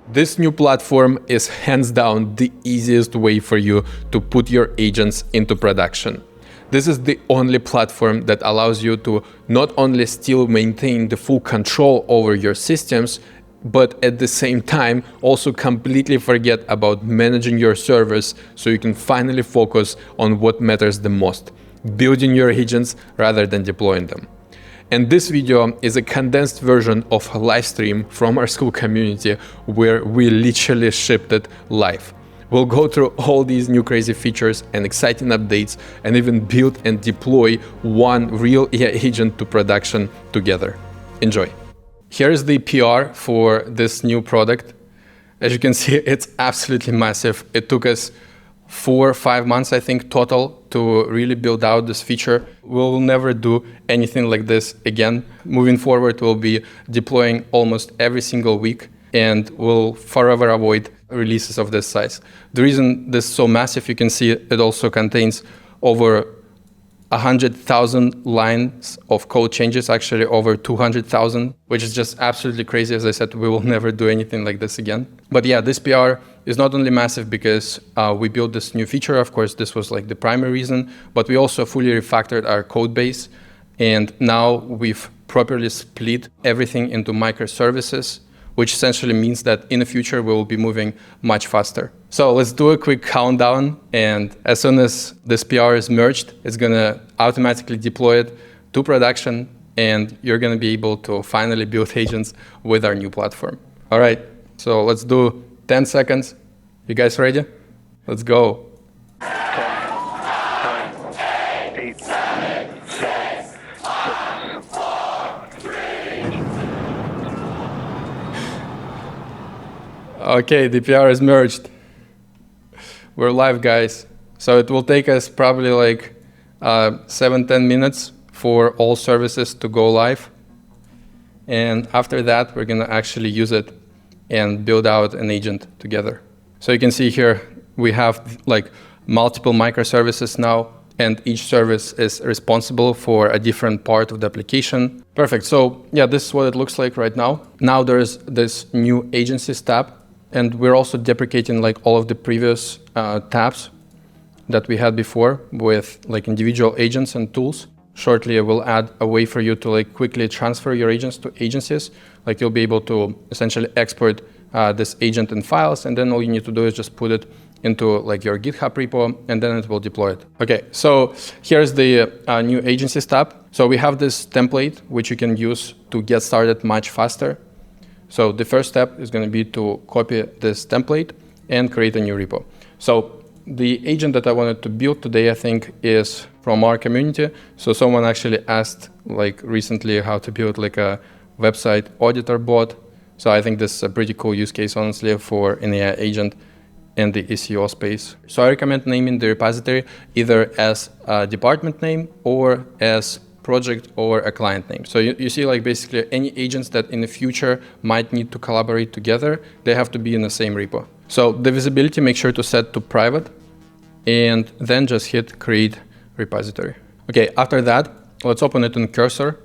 This new platform is hands down the easiest way for you to put your agents into production. This is the only platform that allows you to not only still maintain the full control over your systems, but at the same time also completely forget about managing your servers so you can finally focus on what matters the most, building your agents rather than deploying them. And this video is a condensed version of a live stream from our Skool community where we literally shipped it live. We'll go through all these new crazy features and exciting updates and even build and deploy one real AI agent to production together. Enjoy. Here's the PR for this new product. As you can see, it's absolutely massive. It took us 4 or 5 months, I think, total to really build out this feature. We'll never do anything like this again. Moving forward, we'll be deploying almost every single week, and we'll forever avoid releases of this size. The reason this is so massive, you can see it also contains over 100,000 lines of code changes, actually over 200,000, which is just absolutely crazy. As I said, we will never do anything like this again. But yeah, this PR is not only massive because we built this new feature. Of course, this was like the primary reason, but we also fully refactored our code base. And now we've properly split everything into microservices, which essentially means that in the future, we will be moving much faster. So let's do a quick countdown. And as soon as this PR is merged, it's gonna automatically deploy it to production, and you're gonna be able to finally build agents with our new platform. All right, so let's do 10 seconds. You guys ready? Let's go. 10, 9, 8, 7, 6, 5, 4, 3. Okay, the PR is merged. We're live, guys. So it will take us probably like 7-10 minutes for all services to go live. And after that, we're gonna actually use it and build out an agent together. So you can see here, we have like multiple microservices now, and each service is responsible for a different part of the application. Perfect, so yeah, this is what it looks like right now. Now there's this new agencies tab, and we're also deprecating like all of the previous tabs that we had before with like individual agents and tools. Shortly, I will add a way for you to like quickly transfer your agents to agencies. Like you'll be able to essentially export this agent in files, and then all you need to do is just put it into like your GitHub repo, and then it will deploy it. Okay, so here's the new agencies tab. So we have this template, which you can use to get started much faster. So the first step is gonna be to copy this template and create a new repo. So the agent that I wanted to build today, I think, is from our community. So someone actually asked like recently how to build like a website auditor bot. So I think this is a pretty cool use case, honestly, for an AI agent in the SEO space. So I recommend naming the repository either as a department name or as project or a client name. So you see like basically any agents that in the future might need to collaborate together, they have to be in the same repo. So the visibility, make sure to set to private, and then just hit create repository. Okay, after that, let's open it in Cursor.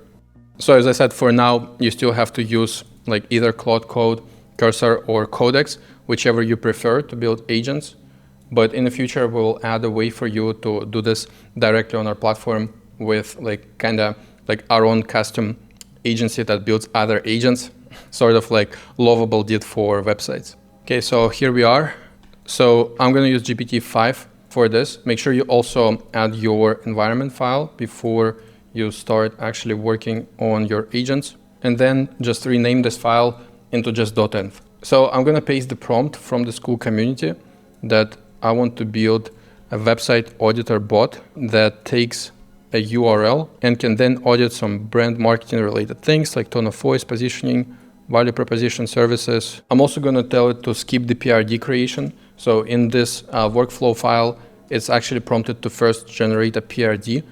So as I said, for now, you still have to use like either Claude Code, Cursor, or Codex, whichever you prefer to build agents. But in the future, we'll add a way for you to do this directly on our platform with like kind of like our own custom agency that builds other agents, sort of like Lovable did for websites. Okay, so here we are. So I'm going to use GPT-5 for this. Make sure you also add your environment file before you start actually working on your agents, and then just rename this file into just .env. So I'm going to paste the prompt from the Skool community that I want to build a website auditor bot that takes a URL and can then audit some brand marketing related things like tone of voice, positioning, value proposition, services. I'm also going to tell it to skip the PRD creation. So in this workflow file, it's actually prompted to first generate a PRD,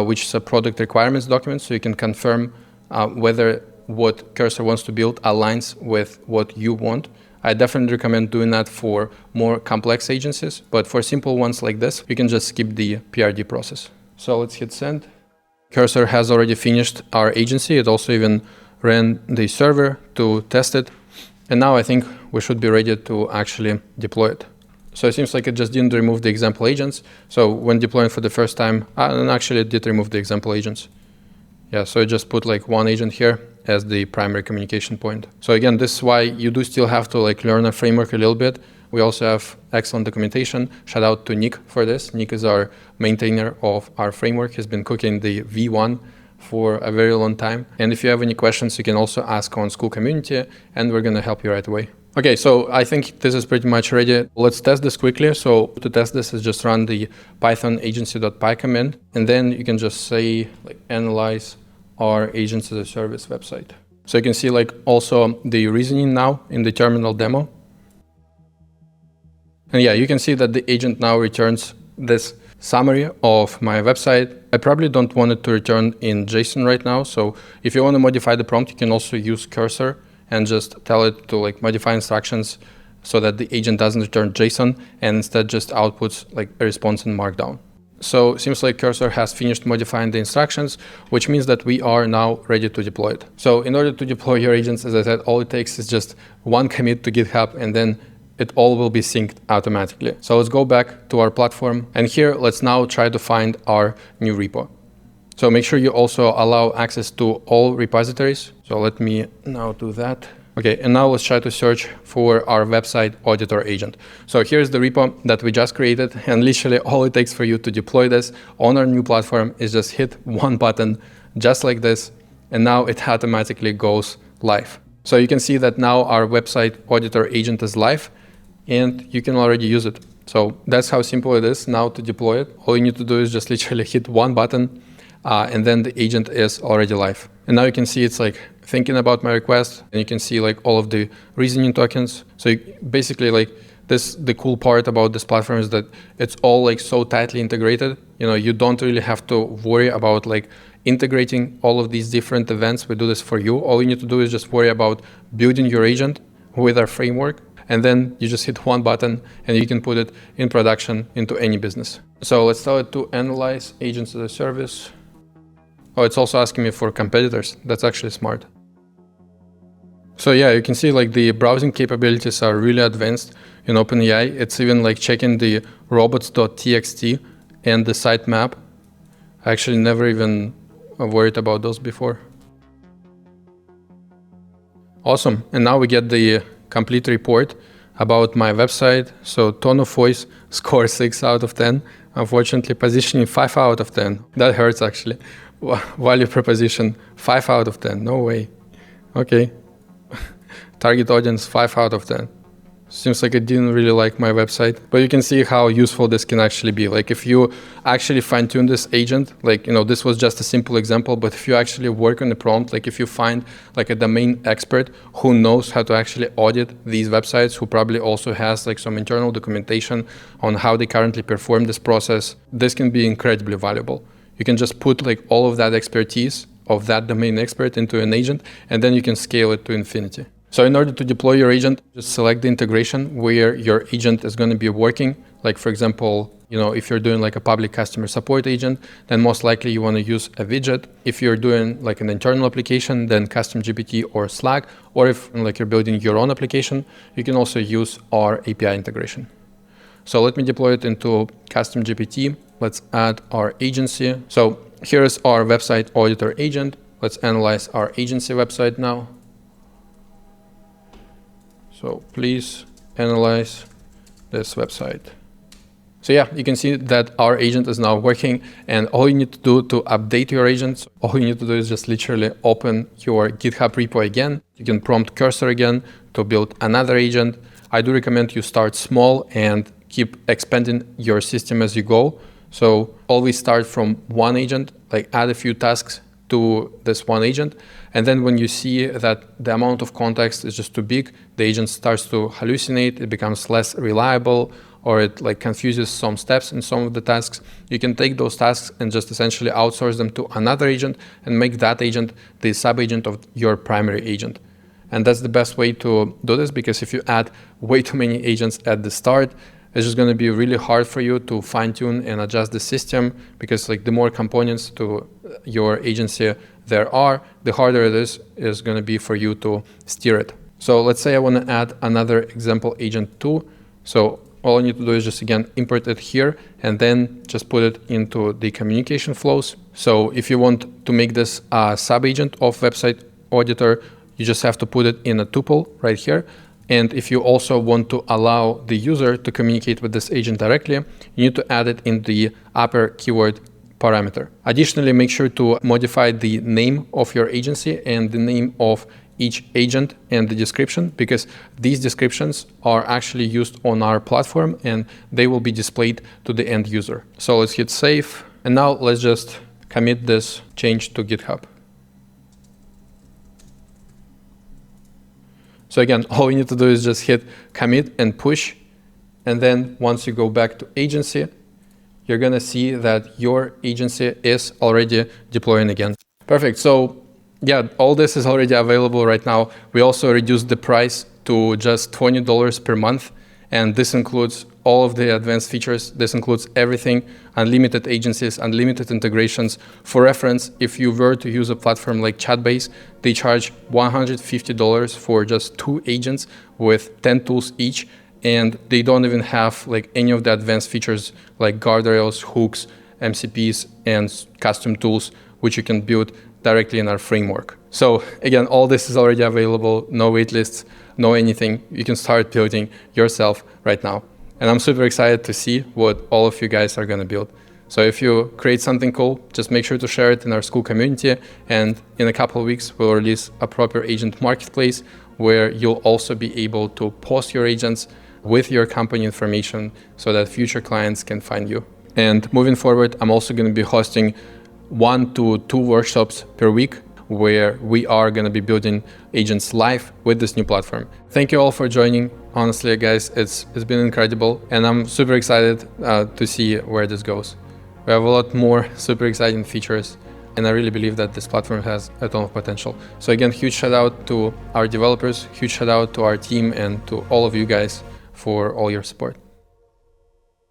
which is a product requirements document, so you can confirm whether what Cursor wants to build aligns with what you want. I definitely recommend doing that for more complex agencies, but for simple ones like this, you can just skip the PRD process. So let's hit send. Cursor has already finished our agency. It also even ran the server to test it. And now I think we should be ready to actually deploy it. So it seems like it just didn't remove the example agents. So when deploying for the first time, and actually it did remove the example agents. Yeah, so it just put like one agent here as the primary communication point. So again, this is why you do still have to like learn a framework a little bit. We also have excellent documentation. Shout out to Nick for this. Nick is our maintainer of our framework. He's been cooking the V1 for a very long time. And if you have any questions, you can also ask on School Community, and we're going to help you right away. Okay, so I think this is pretty much ready. Let's test this quickly. So to test this is just run the python agency.py command, and then you can just say like analyze our agents as a service website. So you can see like also the reasoning now in the terminal demo. And yeah, you can see that the agent now returns this summary of my website. I probably don't want it to return in JSON right now. So if you want to modify the prompt, you can also use cursor and just tell it to like modify instructions so that the agent doesn't return JSON and instead just outputs like a response in Markdown. So it seems like cursor has finished modifying the instructions, which means that we are now ready to deploy it. So in order to deploy your agents, as I said, all it takes is just one commit to GitHub, and then it all will be synced automatically. So let's go back to our platform, and here let's now try to find our new repo. So make sure you also allow access to all repositories. So let me now do that. Okay, and now let's try to search for our website auditor agent. So here's the repo that we just created, and literally all it takes for you to deploy this on our new platform is just hit one button, just like this, and now it automatically goes live. So you can see that now our website auditor agent is live, and you can already use it. So that's how simple it is now to deploy it. All you need to do is just literally hit one button, and then the agent is already live. And now you can see it's like thinking about my request, and you can see like all of the reasoning tokens. So basically like this, the cool part about this platform is that it's all like so tightly integrated. You know, you don't really have to worry about like integrating all of these different events. We do this for you. All you need to do is just worry about building your agent with our framework, and then you just hit one button and you can put it in production into any business. So let's tell it to analyze agents as a service. Oh, it's also asking me for competitors. That's actually smart. So yeah, you can see like the browsing capabilities are really advanced in OpenAI. It's even like checking the robots.txt and the sitemap. I actually never even worried about those before. Awesome. And now we get the complete report about my website. So tone of voice score 6 out of 10. Unfortunately, positioning 5 out of 10. That hurts actually. Value proposition 5 out of 10. No way. Okay. Target audience 5 out of 10. Seems like it didn't really like my website, but you can see how useful this can actually be. Like if you actually fine tune this agent, like, you know, this was just a simple example, but if you actually work on the prompt, like if you find like a domain expert who knows how to actually audit these websites, who probably also has like some internal documentation on how they currently perform this process, this can be incredibly valuable. You can just put like all of that expertise of that domain expert into an agent, and then you can scale it to infinity. So in order to deploy your agent, just select the integration where your agent is going to be working. Like for example, you know, if you're doing like a public customer support agent, then most likely you want to use a widget. If you're doing like an internal application, then Custom GPT or Slack. Or if like you're building your own application, you can also use our API integration. So let me deploy it into Custom GPT. Let's add our agency. So here's our website auditor agent. Let's analyze our agency website now. So please analyze this website. So yeah, you can see that our agent is now working, and all you need to do to update your agents, all you need to do is just literally open your GitHub repo again. You can prompt cursor again to build another agent. I do recommend you start small and keep expanding your system as you go. So always start from one agent, like add a few tasks to this one agent. And then when you see that the amount of context is just too big, the agent starts to hallucinate, it becomes less reliable, or it like confuses some steps in some of the tasks, you can take those tasks and just essentially outsource them to another agent and make that agent the sub-agent of your primary agent. And that's the best way to do this, because if you add way too many agents at the start, it's just going to be really hard for you to fine-tune and adjust the system, because like the more components to your agency there are, the harder it is going to be for you to steer it. So let's say I want to add another example agent too. So all I need to do is just again import it here and then just put it into the communication flows. So if you want to make this a sub-agent of Website Auditor, you just have to put it in a tuple right here. And if you also want to allow the user to communicate with this agent directly, you need to add it in the upper keyword parameter. Additionally, make sure to modify the name of your agency and the name of each agent and the description, because these descriptions are actually used on our platform and they will be displayed to the end user. So let's hit save. And now let's just commit this change to GitHub. So again, all you need to do is just hit commit and push. And then once you go back to agency, you're gonna see that your agency is already deploying again. Perfect. So yeah, all this is already available right now. We also reduced the price to just $20 per month. And this includes all of the advanced features. This includes everything, unlimited agencies, unlimited integrations. For reference, if you were to use a platform like Chatbase, they charge $150 for just 2 agents with 10 tools each. And they don't even have like any of the advanced features like guardrails, hooks, MCPs, and custom tools, which you can build directly in our framework. So again, all this is already available, no waitlists, no anything. You can start building yourself right now. And I'm super excited to see what all of you guys are gonna build. So if you create something cool, just make sure to share it in our Skool community. And in a couple of weeks, we'll release a proper agent marketplace where you'll also be able to post your agents with your company information so that future clients can find you. And moving forward, I'm also gonna be hosting 1 to 2 workshops per week where we are going to be building agents live with this new platform. Thank you all for joining. Honestly, guys, it's been incredible, and I'm super excited to see where this goes. We have a lot more super exciting features, and I really believe that this platform has a ton of potential. So again, huge shout out to our developers, huge shout out to our team, and to all of you guys for all your support.